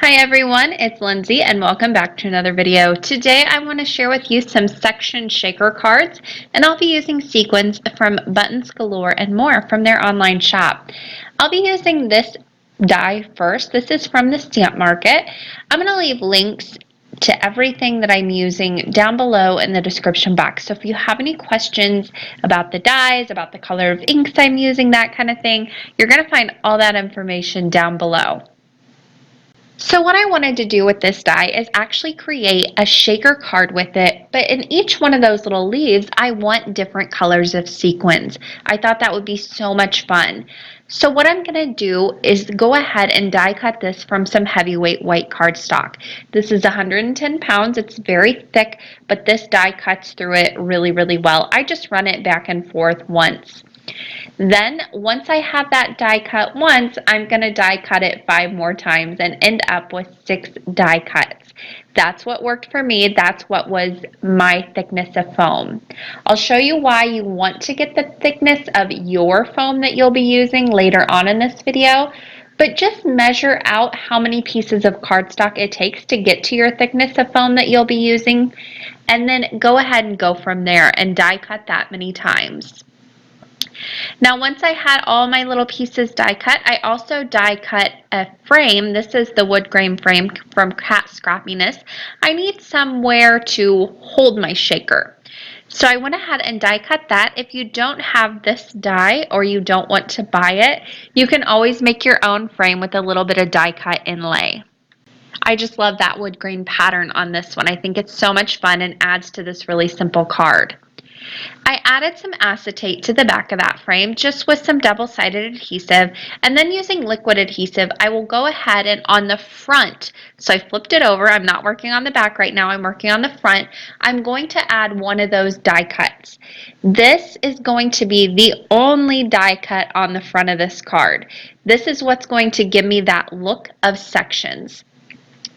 Hi everyone, it's Lindsay and welcome back to another video. Today I want to share with you some section shaker cards, and I'll be using sequins from Buttons Galore and more from their online shop. I'll be using this die first. This is from the Stamp Market. I'm going to leave links to everything that I'm using down below in the description box. So if you have any questions about the dies, about the color of inks I'm using, that kind of thing, you're going to find all that information down below. So what I wanted to do with this die is actually create a shaker card with it, but in each one of those little leaves, I want different colors of sequins. I thought that would be so much fun. So what I'm going to do is go ahead and die cut this from some heavyweight white cardstock. This is 110 pounds. It's very thick, but this die cuts through it really, really well. I just run it back and forth once. Then once I have that die cut once, I'm going to die cut it 5 more times and end up with 6 die cuts. That's what worked for me. That's what was my thickness of foam. I'll show you why you want to get the thickness of your foam that you'll be using later on in this video. But just measure out how many pieces of cardstock it takes to get to your thickness of foam that you'll be using. And then go ahead and go from there and die cut that many times. Now once I had all my little pieces die cut, I also die cut a frame. This is the wood grain frame from Cat Scrappiness. I need somewhere to hold my shaker. So I went ahead and die cut that. If you don't have this die or you don't want to buy it, you can always make your own frame with a little bit of die cut inlay. I just love that wood grain pattern on this one. I think it's so much fun and adds to this really simple card. I added some acetate to the back of that frame just with some double-sided adhesive, and then using liquid adhesive I will go ahead and on the front, so I flipped it over, I'm not working on the back right now, I'm working on the front, I'm going to add one of those die cuts. This is going to be the only die cut on the front of this card. This is what's going to give me that look of sections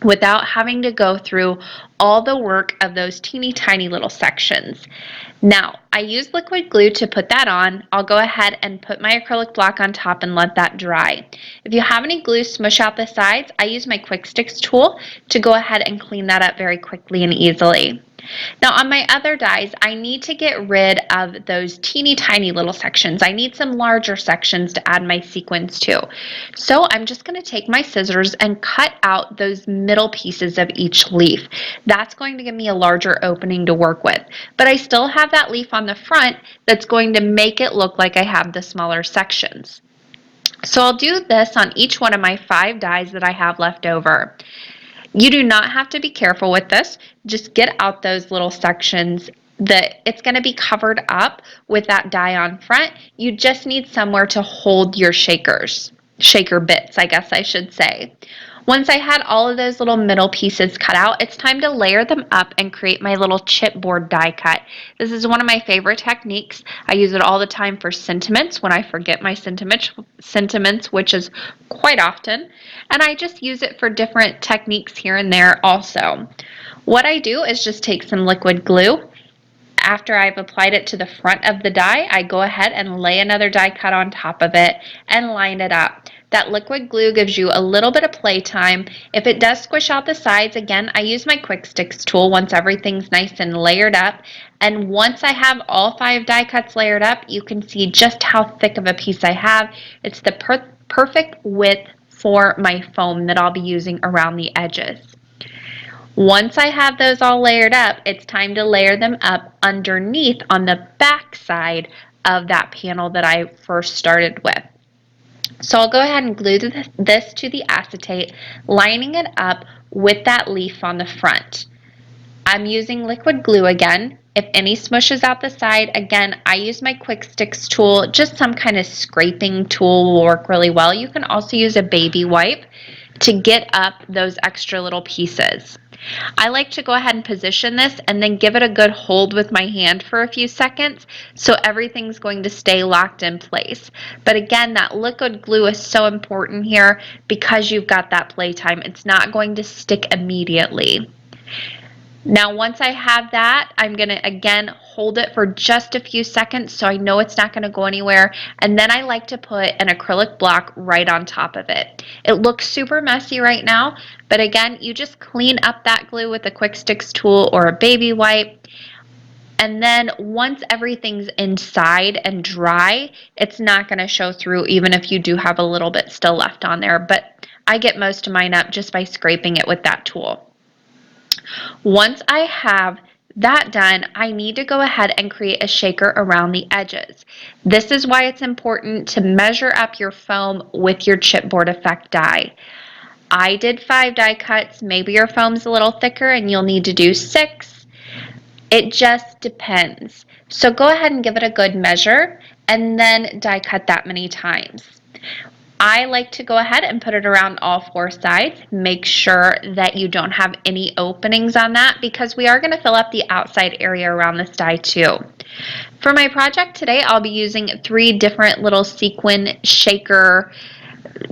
without having to go through all the work of those teeny tiny little sections. Now, I use liquid glue to put that on. I'll go ahead and put my acrylic block on top and let that dry. If you have any glue, smush out the sides. I use my Quick Sticks tool to go ahead and clean that up very quickly and easily. Now on my other dies, I need to get rid of those teeny tiny little sections. I need some larger sections to add my sequins to. So I'm just going to take my scissors and cut out those middle pieces of each leaf. That's going to give me a larger opening to work with. But I still have that leaf on the front that's going to make it look like I have the smaller sections. So I'll do this on each one of my 5 dies that I have left over. You do not have to be careful with this. Just get out those little sections that it's going to be covered up with that die on front. You just need somewhere to hold your shaker bits, I guess I should say. Once I had all of those little middle pieces cut out, it's time to layer them up and create my little chipboard die cut. This is one of my favorite techniques. I use it all the time for sentiments when I forget my sentiments, which is quite often. And I just use it for different techniques here and there also. What I do is just take some liquid glue. After I've applied it to the front of the die, I go ahead and lay another die cut on top of it and line it up. That liquid glue gives you a little bit of play time. If it does squish out the sides, again, I use my Quick Sticks tool once everything's nice and layered up. And once I have all 5 die cuts layered up, you can see just how thick of a piece I have. It's the perfect width for my foam that I'll be using around the edges. Once I have those all layered up, it's time to layer them up underneath on the back side of that panel that I first started with. So I'll go ahead and glue this to the acetate, lining it up with that leaf on the front. I'm using liquid glue again. If any smushes out the side, again, I use my Quick Sticks tool. Just some kind of scraping tool will work really well. You can also use a baby wipe to get up those extra little pieces. I like to go ahead and position this and then give it a good hold with my hand for a few seconds so everything's going to stay locked in place. But again, that liquid glue is so important here because you've got that play time. It's not going to stick immediately. Now, once I have that, I'm going to again hold it for just a few seconds so I know it's not going to go anywhere. And then I like to put an acrylic block right on top of it. It looks super messy right now, but again, you just clean up that glue with a quick sticks tool or a baby wipe. And then once everything's inside and dry, it's not going to show through even if you do have a little bit still left on there. But I get most of mine up just by scraping it with that tool. Once I have that done, I need to go ahead and create a shaker around the edges. This is why it's important to measure up your foam with your chipboard effect die. I did 5 die cuts. Maybe your foam's a little thicker and you'll need to do 6. It just depends. So go ahead and give it a good measure and then die cut that many times. I like to go ahead and put it around all 4 sides. Make sure that you don't have any openings on that because we are going to fill up the outside area around this die too. For my project today, I'll be using 3 different little sequin shaker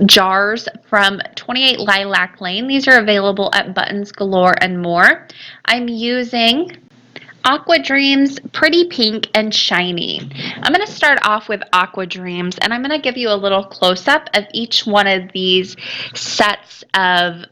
jars from 28 Lilac Lane. These are available at Buttons Galore and More. I'm using Aqua Dreams, Pretty Pink, and Shiny. I'm going to start off with Aqua Dreams, and I'm going to give you a little close-up of each one of these sets of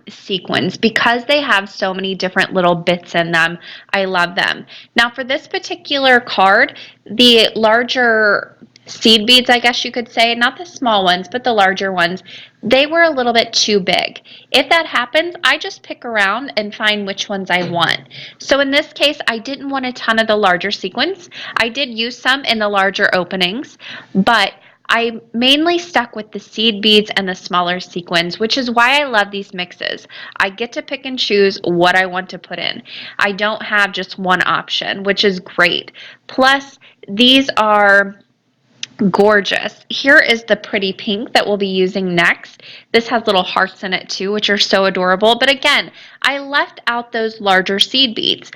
sequins because they have so many different little bits in them. I love them. Now for this particular card, the larger seed beads, I guess you could say, not the small ones, but the larger ones, they were a little bit too big. If that happens, I just pick around and find which ones I want. So in this case, I didn't want a ton of the larger sequins. I did use some in the larger openings, but I mainly stuck with the seed beads and the smaller sequins, which is why I love these mixes. I get to pick and choose what I want to put in. I don't have just one option, which is great. Plus, these are gorgeous. Here is the Pretty Pink that we'll be using next. This has little hearts in it too, which are so adorable. But again, I left out those larger seed beads.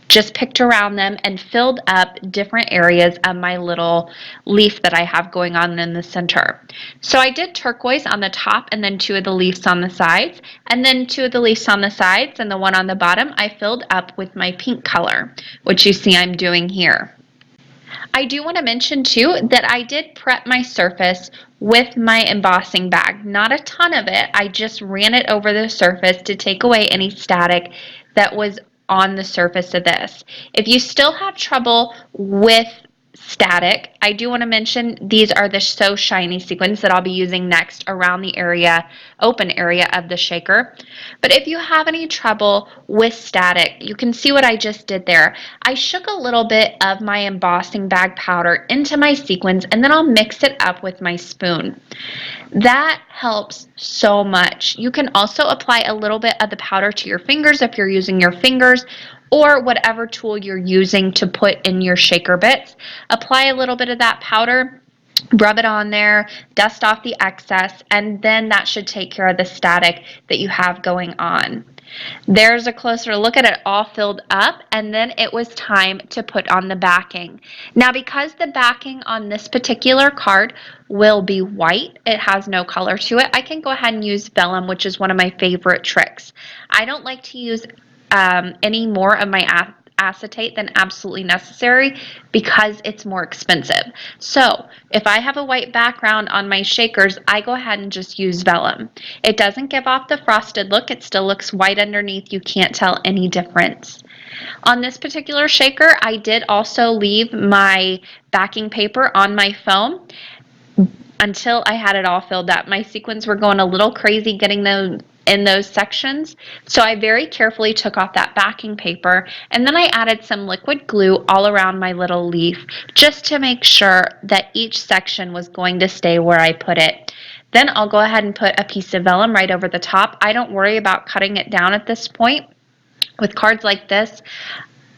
Just picked around them and filled up different areas of my little leaf that I have going on in the center. So I did turquoise on the top and then 2 of the leaves on the sides, and then 2 of the leaves on the sides and the one on the bottom I filled up with my pink color, which you see I'm doing here. I do want to mention too that I did prep my surface with my embossing bag. Not a ton of it. I just ran it over the surface to take away any static that was on the surface of this. If you still have trouble with static, I do want to mention these are the So Shiny sequins that I'll be using next around the area, open area of the shaker. But if you have any trouble with static, you can see what I just did there. I shook a little bit of my embossing bag powder into my sequins and then I'll mix it up with my spoon. That helps so much. You can also apply a little bit of the powder to your fingers if you're using your fingers or whatever tool you're using to put in your shaker bits. Apply a little bit of that powder, rub it on there, dust off the excess, and then that should take care of the static that you have going on. There's a closer look at it all filled up, and then it was time to put on the backing. Now because the backing on this particular card will be white, it has no color to it, I can go ahead and use vellum, which is one of my favorite tricks. I don't like to use any more of my acetate than absolutely necessary because it's more expensive. So if I have a white background on my shakers, I go ahead and just use vellum. It doesn't give off the frosted look. It still looks white underneath. You can't tell any difference. On this particular shaker, I did also leave my backing paper on my foam until I had it all filled up. My sequins were going a little crazy getting them in those sections, so I very carefully took off that backing paper and then I added some liquid glue all around my little leaf just to make sure that each section was going to stay where I put it. Then I'll go ahead and put a piece of vellum right over the top. I don't worry about cutting it down at this point. With cards like this,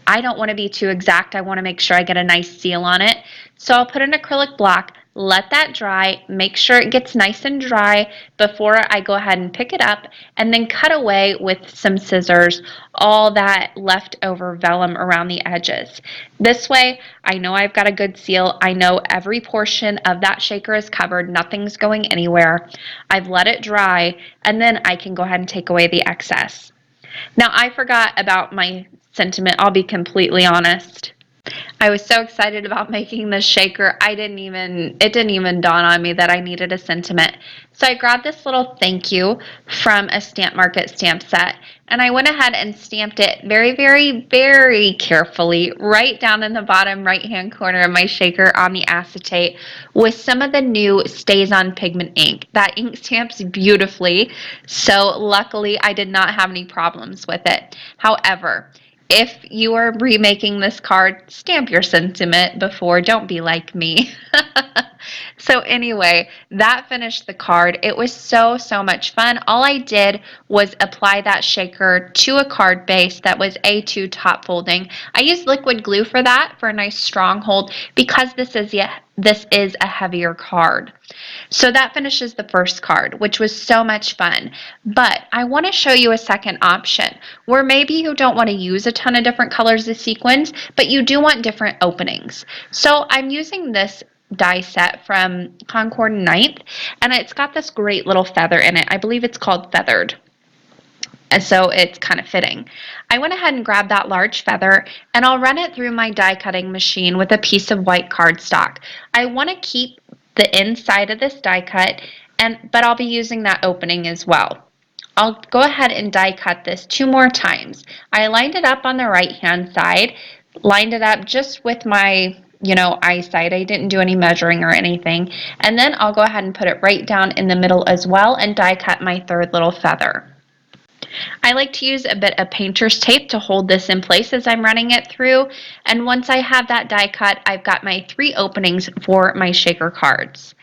I don't want to be too exact. I want to make sure I get a nice seal on it. So I'll put an acrylic block, let that dry, make sure it gets nice and dry before I go ahead and pick it up and then cut away with some scissors all that leftover vellum around the edges. This way, I know I've got a good seal. I know every portion of that shaker is covered. Nothing's going anywhere. I've let it dry and then I can go ahead and take away the excess. Now, I forgot about my sentiment, I'll be completely honest. I was so excited about making this shaker, it didn't even dawn on me that I needed a sentiment. So I grabbed this little thank you from a Stamp Market stamp set, and I went ahead and stamped it very, very, very carefully right down in the bottom right-hand corner of my shaker on the acetate with some of the new Stays On Pigment ink. That ink stamps beautifully, so luckily I did not have any problems with it. However, if you are remaking this card, stamp your sentiment before. Don't be like me. So anyway, that finished the card. It was so, so much fun. All I did was apply that shaker to a card base that was A2 top folding. I used liquid glue for that for a nice strong hold because this is a heavier card. So that finishes the first card, which was so much fun. But I want to show you a second option where maybe you don't want to use a ton of different colors of sequins, but you do want different openings. So I'm using this die set from Concord Ninth, and it's got this great little feather in it. I believe it's called Feathered. And so it's kind of fitting. I went ahead and grabbed that large feather, and I'll run it through my die cutting machine with a piece of white cardstock. I want to keep the inside of this die cut, but I'll be using that opening as well. I'll go ahead and die cut this 2 more times. I lined it up on the right hand side, lined it up just with my eyesight. I didn't do any measuring or anything. And then I'll go ahead and put it right down in the middle as well and die cut my third little feather. I like to use a bit of painter's tape to hold this in place as I'm running it through. And once I have that die cut, I've got my 3 openings for my shaker cards.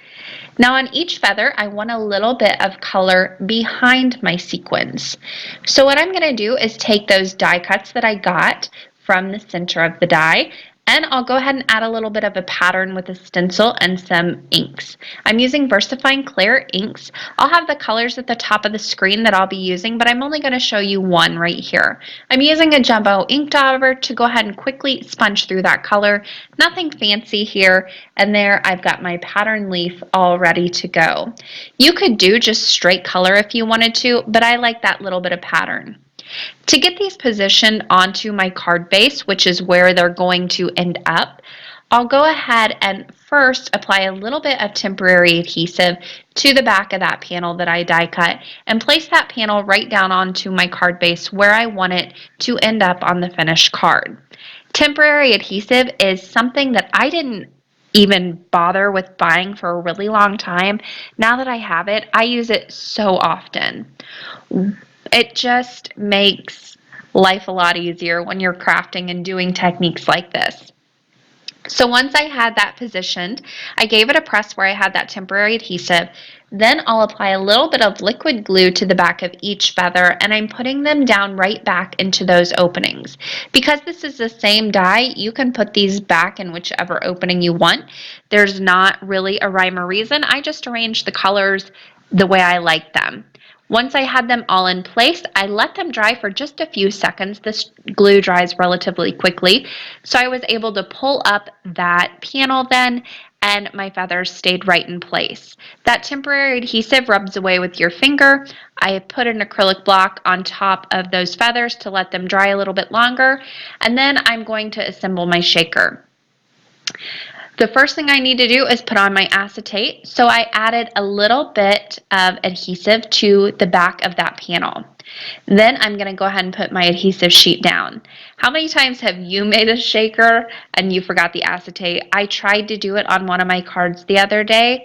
Now on each feather, I want a little bit of color behind my sequins. So what I'm going to do is take those die cuts that I got from the center of the die, and I'll go ahead and add a little bit of a pattern with a stencil and some inks. I'm using VersaFine Clear inks. I'll have the colors at the top of the screen that I'll be using, but I'm only going to show you one right here. I'm using a jumbo ink dauber to go ahead and quickly sponge through that color. Nothing fancy here. And there I've got my pattern leaf all ready to go. You could do just straight color if you wanted to, but I like that little bit of pattern. To get these positioned onto my card base, which is where they're going to end up, I'll go ahead and first apply a little bit of temporary adhesive to the back of that panel that I die cut and place that panel right down onto my card base where I want it to end up on the finished card. Temporary adhesive is something that I didn't even bother with buying for a really long time. Now that I have it, I use it so often. It just makes life a lot easier when you're crafting and doing techniques like this. So once I had that positioned, I gave it a press where I had that temporary adhesive. Then I'll apply a little bit of liquid glue to the back of each feather, and I'm putting them down right back into those openings. Because this is the same die, you can put these back in whichever opening you want. There's not really a rhyme or reason. I just arranged the colors the way I like them. Once I had them all in place, I let them dry for just a few seconds. This glue dries relatively quickly, so I was able to pull up that panel then, and my feathers stayed right in place. That temporary adhesive rubs away with your finger. I put an acrylic block on top of those feathers to let them dry a little bit longer, and then I'm going to assemble my shaker. The first thing I need to do is put on my acetate, so I added a little bit of adhesive to the back of that panel. Then I'm going to go ahead and put my adhesive sheet down. How many times have you made a shaker and you forgot the acetate? I tried to do it on one of my cards the other day,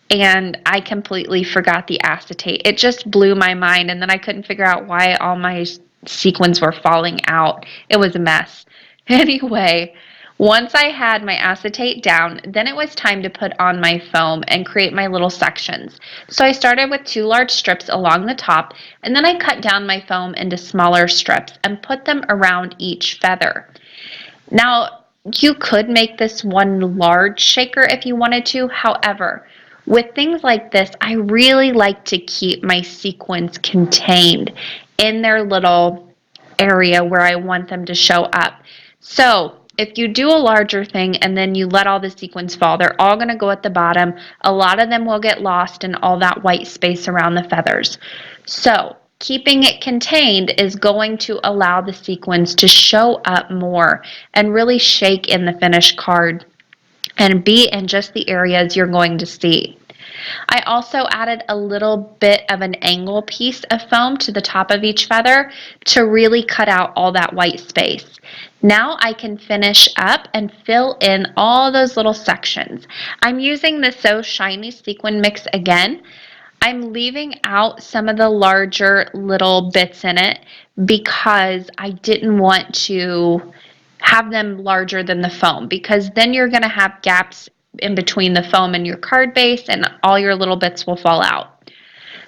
and I completely forgot the acetate. It just blew my mind, and then I couldn't figure out why all my sequins were falling out. It was a mess. Anyway, once I had my acetate down, then it was time to put on my foam and create my little sections. So I started with 2 large strips along the top, and then I cut down my foam into smaller strips and put them around each feather. Now, you could make this one large shaker if you wanted to. However, with things like this, I really like to keep my sequins contained in their little area where I want them to show up. So if you do a larger thing and then you let all the sequins fall, they're all going to go at the bottom. A lot of them will get lost in all that white space around the feathers. So keeping it contained is going to allow the sequins to show up more and really shake in the finished card and be in just the areas you're going to see. I also added a little bit of an angle piece of foam to the top of each feather to really cut out all that white space. Now I can finish up and fill in all those little sections. I'm using the So Shiny sequin mix again. I'm leaving out some of the larger little bits in it because I didn't want to have them larger than the foam, because then you're going to have gaps in between the foam and your card base and all your little bits will fall out.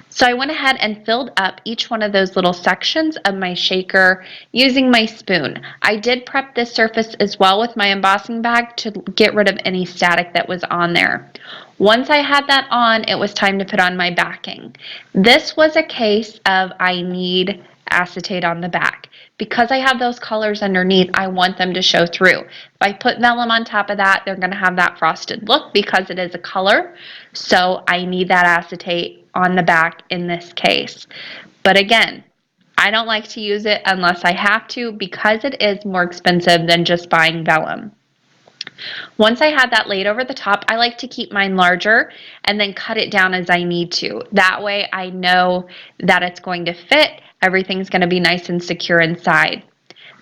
So I went ahead and filled up each one of those little sections of my shaker using my spoon. I did prep this surface as well with my embossing bag to get rid of any static that was on there. Once I had that on, it was time to put on my backing. This was a case of I need acetate on the back. Because I have those colors underneath, I want them to show through. If I put vellum on top of that, they're going to have that frosted look because it is a color. So I need that acetate on the back in this case. But again, I don't like to use it unless I have to because it is more expensive than just buying vellum. Once I had that laid over the top, I like to keep mine larger and then cut it down as I need to. That way I know that it's going to fit. Everything's going to be nice and secure inside.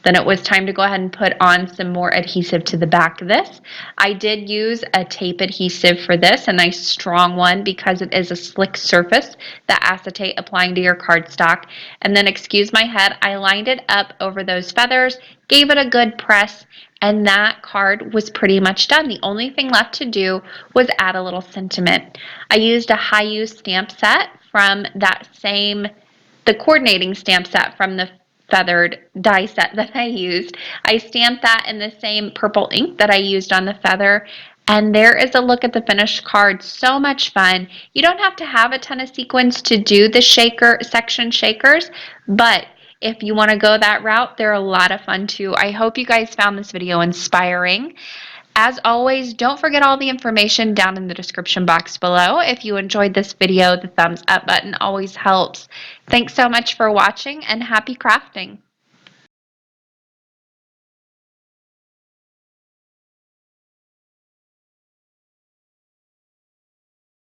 Then it was time to go ahead and put on some more adhesive to the back of this. I did use a tape adhesive for this, a nice strong one, because it is a slick surface, that acetate applying to your cardstock. And then, excuse my head, I lined it up over those feathers, gave it a good press, and that card was pretty much done. The only thing left to do was add a little sentiment. I used a high-use stamp set from the coordinating stamp set from the feathered die set that I used. I stamped that in the same purple ink that I used on the feather, and there is a look at the finished card. So much fun. You don't have to have a ton of sequins to do the section shakers, but if you want to go that route, they're a lot of fun too. I hope you guys found this video inspiring. As always, don't forget all the information down in the description box below. If you enjoyed this video, the thumbs up button always helps. Thanks so much for watching and happy crafting.